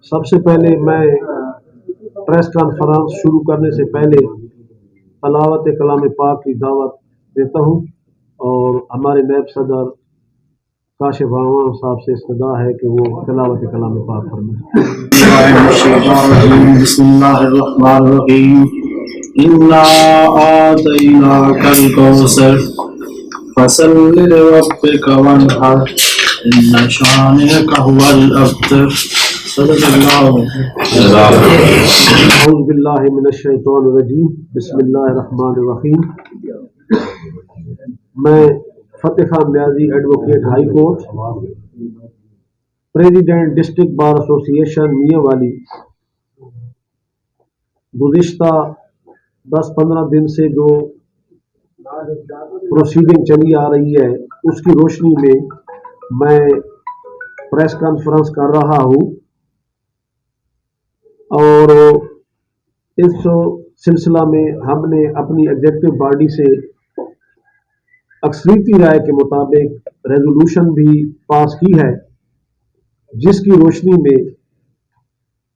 सबसे पहले मैं प्रेस कॉन्फ्रेंस शुरू करने से पहले तलावत कलाम पाक की दावत देता हूँ और हमारे नायब सदर काशिफ आवाम साहब से इस्तदा है कि वो तलावत कलाम पाक फरमाएं। बिस्मिल्लाहिर्रहमानिर्रहीम इन्ना आतैनाकल कौसर फसल्लि लिरब्बिका वन्हर इन्न शानिअका हुवल अब्तर। औज़ु बिल्लाहि मिनश शैतानिर रजीम बिस्मिल्लाहिर रहमानिर रहीम। मैं Fateh Khan Niazi advocate high court, president district bar association Mianwali, गुज़िश्ता 10-15 दिन से जो प्रोसीडिंग चली आ रही है उसकी रोशनी में मैं प्रेस कॉन्फ्रेंस कर रहा हूँ और इस सिलसिला में हमने अपनी एग्जीक्यूटिव बॉडी से अक्सरियती राय के मुताबिक रेजोल्यूशन भी पास की है, जिसकी रोशनी में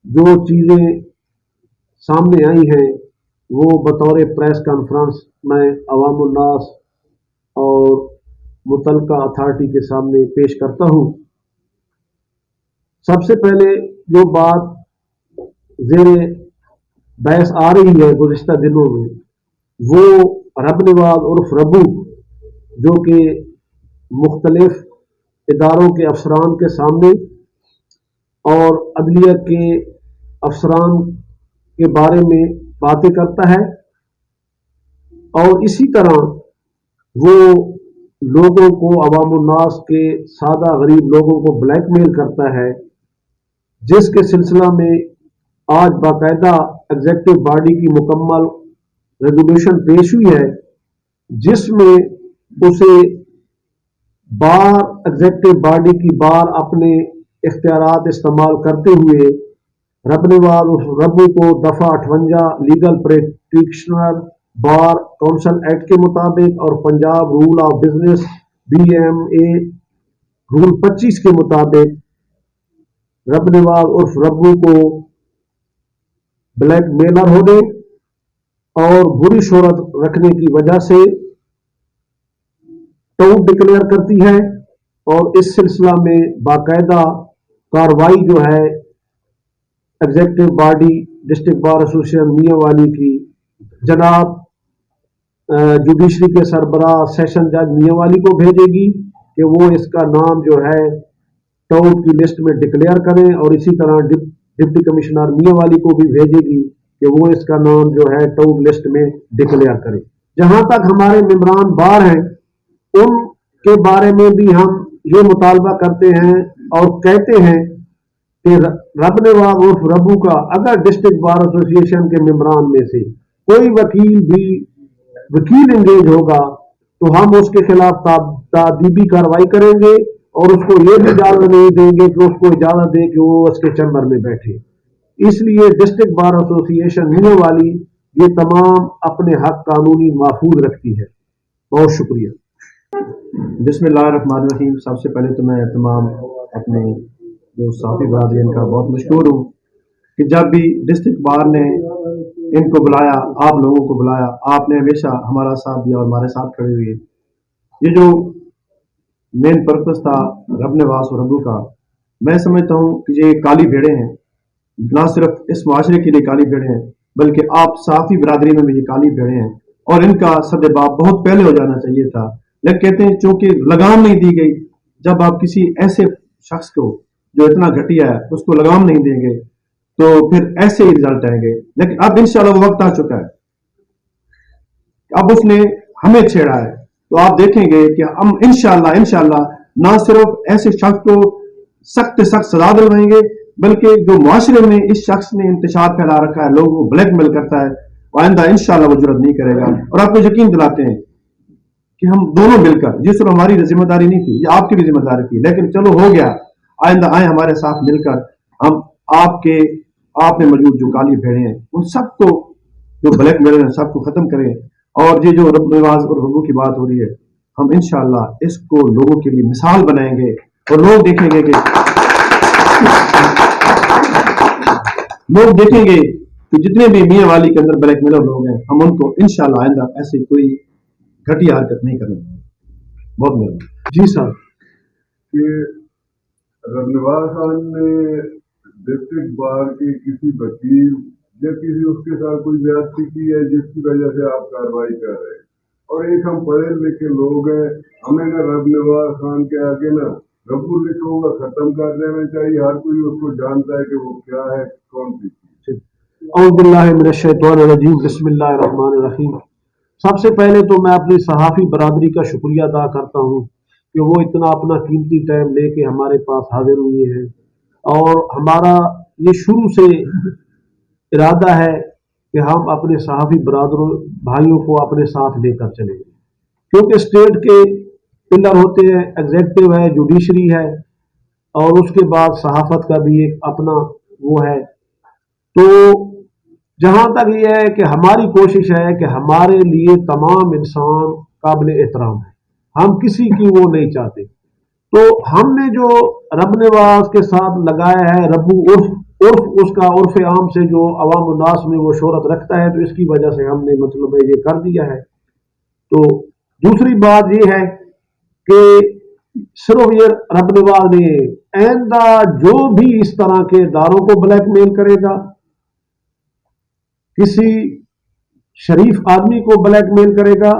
जो चीज़ें सामने आई हैं वो बतौर प्रेस कॉन्फ्रेंस मैं अवामुल नास और मुतलका अथॉरिटी के सामने पेश करता हूँ। सबसे पहले जो बात ज़ेरे बहस आ रही है गुज़िश्ता दिनों में वो रब नवाज उर्फ रब्बू, जो कि मुख्तलिफ इदारों के अफसरान के सामने और अदलिया के अफसरान के बारे में बातें करता है और इसी तरह वो लोगों को अवामुन्नास के सादा गरीब लोगों को ब्लैकमेल करता है, जिसके सिलसिला में आज बाकायदा एग्जीक्यूटिव बॉडी की मुकम्मल रेजोल्यूशन पेश हुई है, जिसमें उसे बार एग्जीक्यूटिव बॉडी की बार अपने इख्तियारात इस्तेमाल करते हुए रब नवाज उर्फ रब्बू को दफ़ा 58 legal practitioner bar council act के मुताबिक और Punjab rule of business BMA rule 25 के मुताबिक रब नवाज उर्फ रब्बू को ब्लैकमेलर होने और बुरी शोहरत रखने की वजह से टाउट डिक्लेयर करती है और इस सिलसिला में बाकायदा कार्रवाई जो है executive body district bar association Mianwali की जनाब जुडिशरी के सरबराह सेशन जज मियांवाली को भेजेगी कि वो इसका नाम जो है टाउट की लिस्ट में डिक्लेयर करें और इसी तरह डिप्टी कमिश्नर मियांवाली को भी भेजेगी कि वो इसका नाम जो है टाउट लिस्ट में डिक्लेयर करें। जहां तक हमारे मेंबरान बार हैं उनके बारे में भी हम ये मुतालबा करते हैं और कहते हैं कि रब नवाज उर्फ रब्बू का अगर डिस्ट्रिक्ट बार एसोसिएशन के मेंबरान में से कोई वकील इंगेज होगा तो हम उसके खिलाफ तादीबी कार्रवाई करेंगे और उसको ये भी इजाजत नहीं देंगे कि उसको इजाजत दे कि वो उसके चैम्बर में बैठे। इसलिए डिस्ट्रिक्ट बार एसोसिएशन मियांवाली ये तमाम अपने हक कानूनी महफूज रखती है। बहुत शुक्रिया। बिस्मिल्लाहिर्रहमानिर्रहीम। सबसे पहले तो मैं तमाम अपने जो साथी बरादरीन का बहुत मशकूर हूँ कि जब भी डिस्ट्रिक्ट बार ने इनको बुलाया, आप लोगों को बुलाया, आपने हमेशा हमारा साथ दिया और हमारे साथ खड़े हुए। ये जो मेन पर्पस था रब नवाज और रब्बू का, मैं समझता हूँ कि ये काली भेड़े हैं, ना सिर्फ इस माशरे के लिए काली भेड़े हैं बल्कि आप साथी बरादरी में भी ये काली भेड़े हैं और इनका सदेबाप बहुत पहले हो जाना चाहिए था। लेकिन कहते हैं चूंकि लगाम नहीं दी गई, जब आप किसी ऐसे शख्स को जो इतना घटिया है उसको लगाम नहीं देंगे तो फिर ऐसे ही रिजल्ट आएंगे। लेकिन अब इंशाल्लाह वो वक्त आ चुका है, अब उसने हमें छेड़ा है तो आप देखेंगे कि हम इंशाल्लाह ना सिर्फ ऐसे शख्स को सख्त सजा दिलवाएंगे बल्कि जो मुआशरे में इस शख्स ने इंतशार फैला रखा है, लोगों को ब्लैकमेल करता है, आइंदा इंशाल्लाह वो जुर्रत नहीं करेगा। और आपको यकीन दिलाते हैं कि हम दोनों मिलकर, जिस तरह हमारी जिम्मेदारी नहीं थी, ये आपकी भी जिम्मेदारी थी, लेकिन चलो हो गया, आइंदा आए हमारे साथ मिलकर हम आप में मौजूद जो काली भेड़े हैं उन सबको जो ब्लैकमेलर हैं सबको खत्म करें। और ये जो रब नवाज और रब्बू की बात हो रही है, हम इंशाल्लाह इसको लोगों के लिए मिसाल बनाएंगे और लोग देखेंगे कि लोग देखेंगे कि जितने भी मियाँ वाली के अंदर ब्लैक मेलर लोग हैं, हम उनको इंशाल्लाह आइंदा ऐसी कोई घटिया हरकत नहीं करेंगे। बहुत मेहरबानी। जी सर। कि रबनवाज खान ने डिस्ट्रिक्ट बार के किसी वकील या किसी उसके साथ कोई ज्यादती की है जिसकी वजह से आप कार्रवाई कर रहे हैं, और एक हम पढ़े लिखे लोग हैं, हमें ना रबनवाज खान के आगे ना रब्बू लिखों का खत्म कर देना चाहिए। हर कोई उसको जानता है कि वो क्या है, कौन सी चीज। औज़ुबिल्लाहि मिनश्शैतानिर्रजीम, बिस्मिल्लाहिर्रहमानिर्रहीम। सबसे पहले तो मैं अपनी सहाफ़ी बरादरी का शुक्रिया अदा करता हूँ कि वो इतना अपना कीमती टाइम लेके हमारे पास हाजिर हुए हैं, और हमारा ये शुरू से इरादा है कि हम अपने सहाफ़ी बरादरों भाइयों को अपने साथ लेकर चलेंगे, क्योंकि स्टेट के पिलर होते हैं, एग्जेक्टिव है, जुडिशरी है, और उसके बाद सहाफ़त का भी एक अपना वो है। तो जहाँ तक ये है कि हमारी कोशिश है कि हमारे लिए तमाम इंसान काबिल एहतराम है, हम किसी की वो नहीं चाहते। तो हमने जो रब नवाज के साथ लगाया है, रब्बू उर्फ उसका उर्फ आम से जो अवाम उन्नास में वो शोहरत रखता है, तो इसकी वजह से हमने मतलब ये कर दिया है। तो दूसरी बात ये है कि सिर्फ ये रब नवाज ने आइंदा जो भी इस तरह के इदारों को ब्लैकमेल करेगा, किसी शरीफ आदमी को ब्लैकमेल करेगा,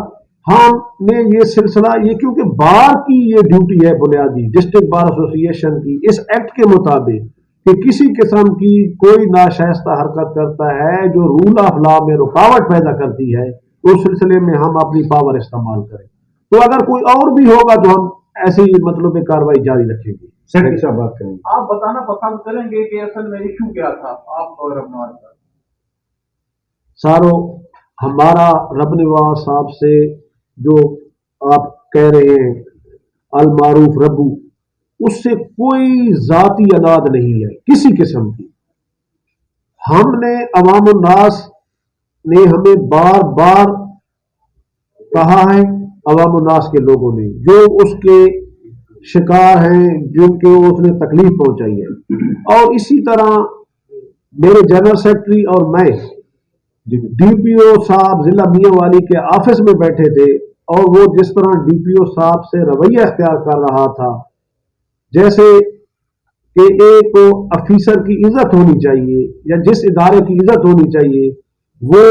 हमने ये सिलसिला, ये क्योंकि बार की ये ड्यूटी है बुनियादी डिस्ट्रिक्ट बार एसोसिएशन की इस एक्ट के मुताबिक कि किसी किस्म की कोई नाशाइस्ता हरकत करता है जो रूल ऑफ लॉ में रुकावट पैदा करती है, उस सिलसिले में हम अपनी पावर इस्तेमाल करें। तो अगर कोई और भी होगा तो हम ऐसे ही मतलब कार्रवाई जारी रखेंगे। सेक्रेटरी साहब बात करेंगे। आप बताना पसंद करेंगे कि असल में इशू क्या था आप और रबनवाज का? सारों, हमारा रब नवाज साहब से जो आप कह रहे हैं अल मारूफ रब्बू, उससे कोई जाती अनाद नहीं है किसी किस्म की। हमने अवाम उन्नास ने हमें बार बार कहा है, अवाम उन्नास के लोगों ने जो उसके शिकार हैं, जिनको उसने तकलीफ पहुंचाई है, और इसी तरह मेरे जनरल सेक्रेटरी और मैं डीपीओ साहब जिला मियांवाली के ऑफिस में बैठे थे, और वो जिस तरह डीपीओ साहब से रवैया अख्तियार कर रहा था, जैसे कि एक अफीसर की इज्जत होनी चाहिए या जिस इदारे की इज्जत होनी चाहिए, वो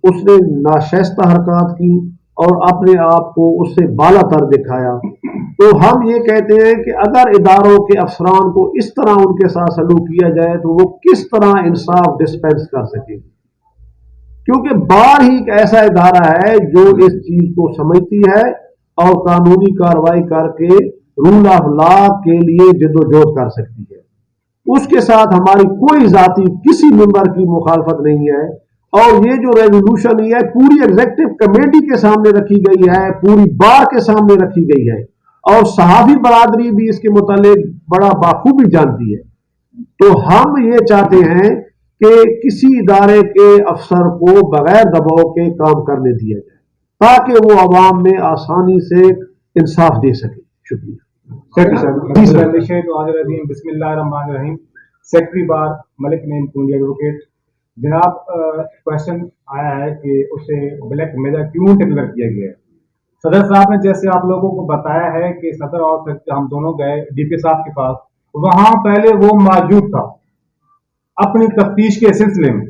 उसने नाशाइस्ता हरकत की और अपने आप को उससे बाला तर दिखाया। तो हम ये कहते हैं कि अगर इदारों के अफसरान को इस तरह उनके साथ सलूक किया जाए तो वो किस तरह इंसाफ डिस्पेंस कर सकेंगे, क्योंकि बार ही एक ऐसा इदारा है जो इस चीज को समझती है और कानूनी कार्रवाई करके रूल ऑफ लॉ के लिए जद्दोजहद कर सकती है। उसके साथ हमारी कोई जाती किसी मेंबर की मुखालफत नहीं है, और ये जो रेजोल्यूशन है पूरी एग्जीक्यूटिव कमेटी के सामने रखी गई है, पूरी बार के सामने रखी गई है, और सहाफी बरादरी भी इसके मुतालिक बड़ा बाखूबी जानती है। तो हम ये चाहते हैं कि किसी इदारे के अफसर को बगैर दबाव के काम करने दिया जाए ताकि वो आवाम में आसानी से इंसाफ दे सके। शुक्रिया। बिस्मिल्लाहिर्रहमानिर्रहीम। सेक्रेटरी बार मलिक नेम कुंडी एडवोकेट। जनाब, क्वेश्चन आया है कि उसे ब्लैक मेलर क्यों डिक्लेयर किया गया है। सदर साहब ने जैसे आप लोगों को बताया है कि सदर और हम दोनों गए डीपी साहब के पास, वहां पहले वो मौजूद था अपनी तफ्तीश के सिलसिले में।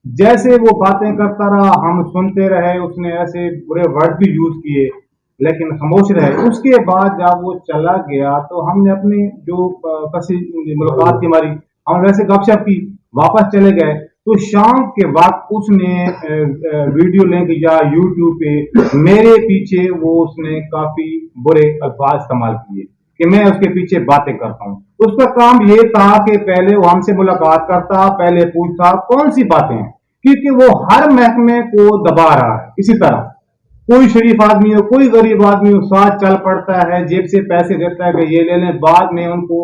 जैसे वो बातें करता रहा, हम सुनते रहे, उसने ऐसे बुरे वर्ड भी यूज किए लेकिन खामोश रहे। उसके बाद जब वो चला गया तो हमने अपनी जो मुलाकात थी हमारी, हम वैसे गपशप की, वापस चले गए। तो शाम के वक्त उसने वीडियो लिंक या यूट्यूब पे मेरे पीछे वो उसने काफी बुरे अल्फाज इस्तेमाल किए कि मैं उसके पीछे बातें करता हूँ। उसका काम ये था कि पहले वो हमसे मुलाकात करता, पहले पूछता कौन सी बातें हैं, क्योंकि वो हर महकमे को दबा रहा है। इसी तरह कोई शरीफ आदमी हो, कोई गरीब आदमी हो, साथ चल पड़ता है, जेब से पैसे देता है कि ये ले लें, बाद में उनको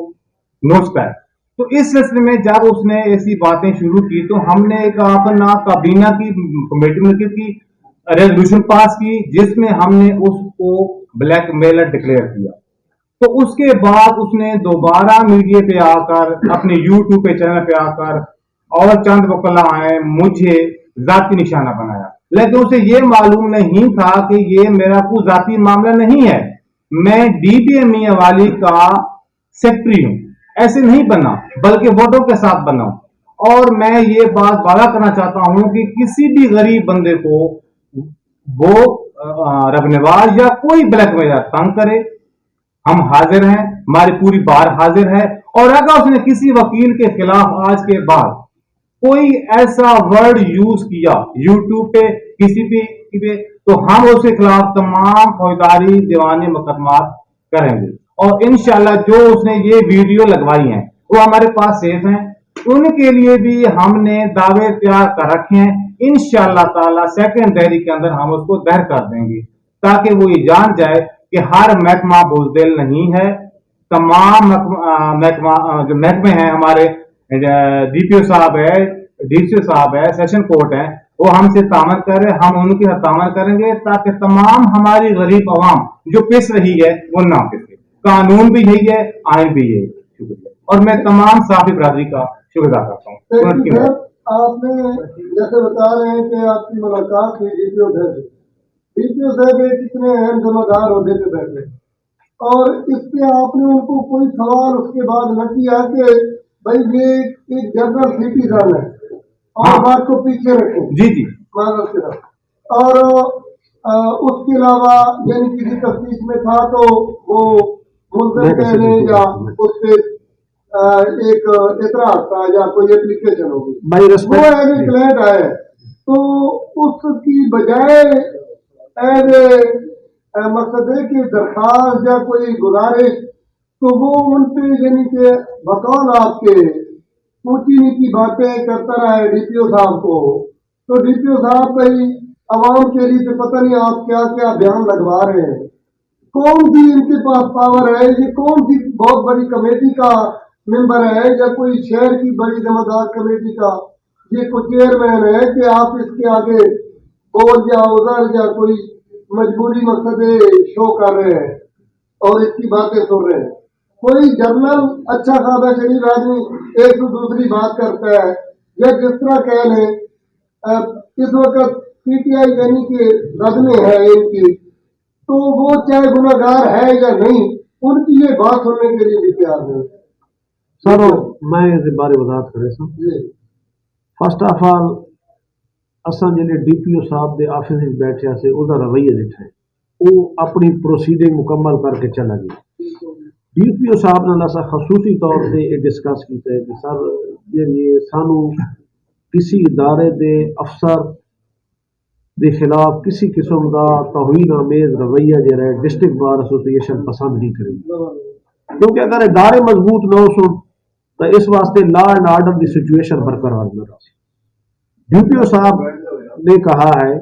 नोचता है। तो इस सिलसिले में जब उसने ऐसी बातें शुरू की तो हमने एक अपना काबीना की कमेटी में की रेजोल्यूशन पास की जिसमें हमने उसको ब्लैकमेलर डिक्लेयर किया। तो उसके बाद उसने दोबारा मीडिया पे आकर, अपने यूट्यूब पे चैनल पे आकर और चंद वकला हैं मुझे जाती निशाना बनाया, लेकिन उसे ये मालूम नहीं था कि ये मेरा कोई जाती मामला नहीं है, मैं DBA मियां वाली का सेक्रेटरी हूं। ऐसे नहीं बना बल्कि वोटों के साथ बना। और मैं ये बात वादा करना चाहता हूं कि किसी भी गरीब बंदे को वो रबनवाज या कोई ब्लैक मेजर तंग करे, हम हाजिर हैं, हमारी पूरी बार हाजिर है। और अगर उसने किसी वकील के खिलाफ आज के बाद कोई ऐसा वर्ड यूज किया यूट्यूब पे किसी पे, तो हम उसके खिलाफ तमाम फौजदारी दीवानी मुकदमात करेंगे। और इंशाल्लाह जो उसने ये वीडियो लगवाई हैं वो हमारे पास सेफ हैं, उनके लिए भी हमने दावे तैयार कर रखे हैं। इंशाल्लाह ताला सेकंड डायरी के अंदर हम उसको दर कर देंगे, ताकि वो ये जान जाए कि हर महकमा बुजदिल नहीं है। तमाम महकमा जो महकमे हैं हमारे, DPO साहब है, DCO साहब है, सेशन कोर्ट है, वो हमसे तामन करे, हम उनके साथ तामन करेंगे, ताकि तमाम हमारी गरीब आवाम जो पिस रही है वो ना पिसे। कानून भी यही है, आइन भी यही। शुक्रिया। और मैं तमाम साफी बरादरी का शुक्रिया करता हूँ। आपने जैसे बता रहे हैं कि आपकी मुलाकात हुई DPO साहब एक इतने अहम जिम्मेदार होने पे बैठे, और इस पे आपने उनको कोई सवाल उसके बाद न किया कि भाई ये एक जनरल सिटीजन है और बात को पीछे रखें। जी जी मानव की तरफ। और उसके अलावा यानी किसी तफ्तीश में था तो वो मुंतज कहने या उस पे एक इतराज था या कोई एप्लीकेशन होगी, वो एज ए क्लाइंट आए, तो उसकी बजाय एज मकसद है कि दरखास्त या कोई गुजारिश, तो वो उन पे यानी कि बकौल आपके ऊंची नीची बातें करता रहा है DPO साहब को। तो DPO साहब भाई अवाम के लिए तो पता नहीं आप क्या क्या बयान लगवा रहे हैं, कौन सी इनके पास पावर है, ये कौन सी बहुत बड़ी कमेटी का मेंबर है या कोई शहर की बड़ी जिम्मेदार कमेटी का ये कोई चेयरमैन है कि आप इसके आगे बोल या उधर या कोई मजबूरी मकसद शो कर रहे हैं और इसकी बातें सुन रहे हैं। कोई जर्नल अच्छा खासा शरीफ आदमी एक तो दूसरी बात करता है, या जिस तरह कह लें इस वक्त PTI यानी कि रदमे है इनकी, तो वो चाहे गुनाहगार है या नहीं, उनकी ये बात सुनने के लिए भी तैयार नहीं। सर मैं इस बारे वजाहत करे सर। फर्स्ट ऑफ ऑल असां जिहड़े DPO साहब दे ऑफिस में बैठे से उहदा रवैया दिठा है, वो अपनी प्रोसीडिंग मुकम्मल करके चला गया। DPO साहब नाल असां खसूसी तौर पे ये डिस्कस किया है कि सर जे सानू किसी इदारे दे अफसर दे खिलाफ किसी किस्म का तौहीन आमेज रवैया जो है डिस्ट्रिक्ट बार एसोसिएशन पसंद नहीं करेगी, क्योंकि अगर इदारे मजबूत न हो तो इस वास्ते लॉ एंड ऑर्डर की सिचुएशन बरकरार न रही। DPO साहब ने कहा है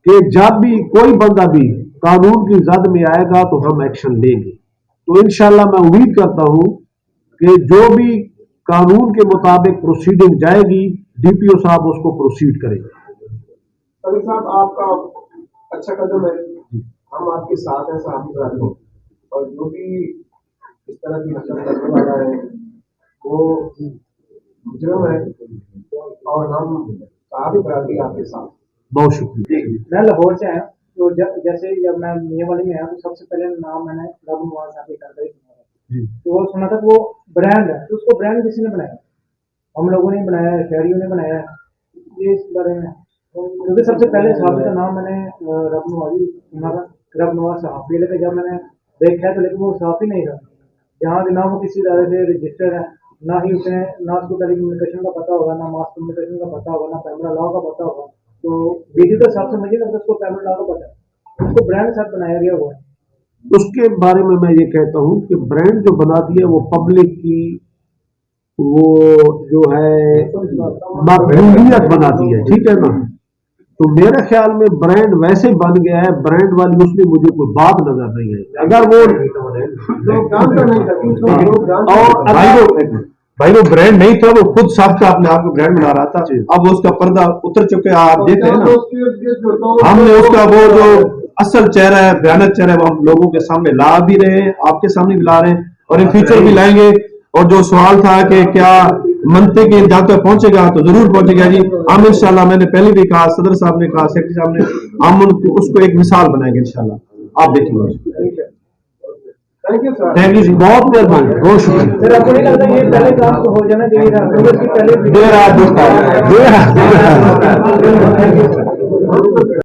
कि जब भी कोई बंदा भी कानून की जद में आएगा तो हम एक्शन लेंगे। तो इंशाल्लाह मैं उम्मीद करता हूं कि जो भी कानून के मुताबिक प्रोसीडिंग जाएगी DPO साहब उसको प्रोसीड करेंगे। अभी साहब आपका अच्छा कदम है, हम आपके साथ हैं साहब बरादरी, और जो भी इस तरह की नकल करने वाला है वो मुजरम है, और हम साहब बरादरी आपके साथ। बहुत शुक्रिया। मैं लाहौर से आया, तो जैसे जब मैं मियां वाली में आया तो सबसे पहले नाम मैंने रब नवाज साहब का सुना, तो वो सुना था वो ब्रांड है, तो उसको ब्रांड किसी ने बनाया? हम लोगों ने बनाया है, शहरियों ने बनाया है, ये इस बारे में क्योंकि सबसे पहले साहब का नाम मैंने रब नवाजी सुना था, रब नवाज साहब, लेकिन जब मैंने देखा तो लेकिन वो साफ ही नहीं था, जहाँ ना वो किसी इदारे से रजिस्टर्ड है, ना ही उसे ना उसको टेली कम्युनिकेशन का पता होगा, ना मास कम्युनिकेशन का पता होगा, ना पैमरा लॉ का पता होगा। तो वीडियो तो सबसे मुझे लगता है उसको पैमरा लॉ का पता है, उसको ब्रांड साथ बनाया गया हुआ है। उसके बारे में मैं ये कहता हूँ कि ब्रांड जो बना दिया वो पब्लिक की वो जो है मकबूलियत बना दी है, ठीक है ना। तो मेरे ख्याल में ब्रांड वैसे बन गया है, ब्रांड वाली उसमें मुझे कोई बात नजर नहीं है। अगर वो और भाई वो ब्रांड नहीं था, वो खुद साहब का अपने आप को ब्रांड बना रहा था। अब उसका पर्दा उतर चुके हैं, आप देख रहे हैं ना, हमने उसका वो जो असल चेहरा है, भयानक चेहरा है, वो हम लोगों के सामने ला भी रहे हैं, आपके सामने भी ला रहे हैं, और इन फ्यूचर भी लाएंगे। और जो सवाल था कि क्या मनते के जहाँ तक पहुंचेगा तो जरूर पहुंचेगा जी। हम इंशाल्लाह, मैंने पहले भी कहा, सदर साहब ने कहा, सेक्रेटरी साहब ने, हम उसको एक मिसाल बनाएंगे इंशाल्लाह, आप देखिएगा। थैंक यू जी, बहुत मेहरबानी, बहुत शुक्रिया। सर आपको नहीं लगता ये पहले काम तो हो जाना चाहिए था, पहले देर रात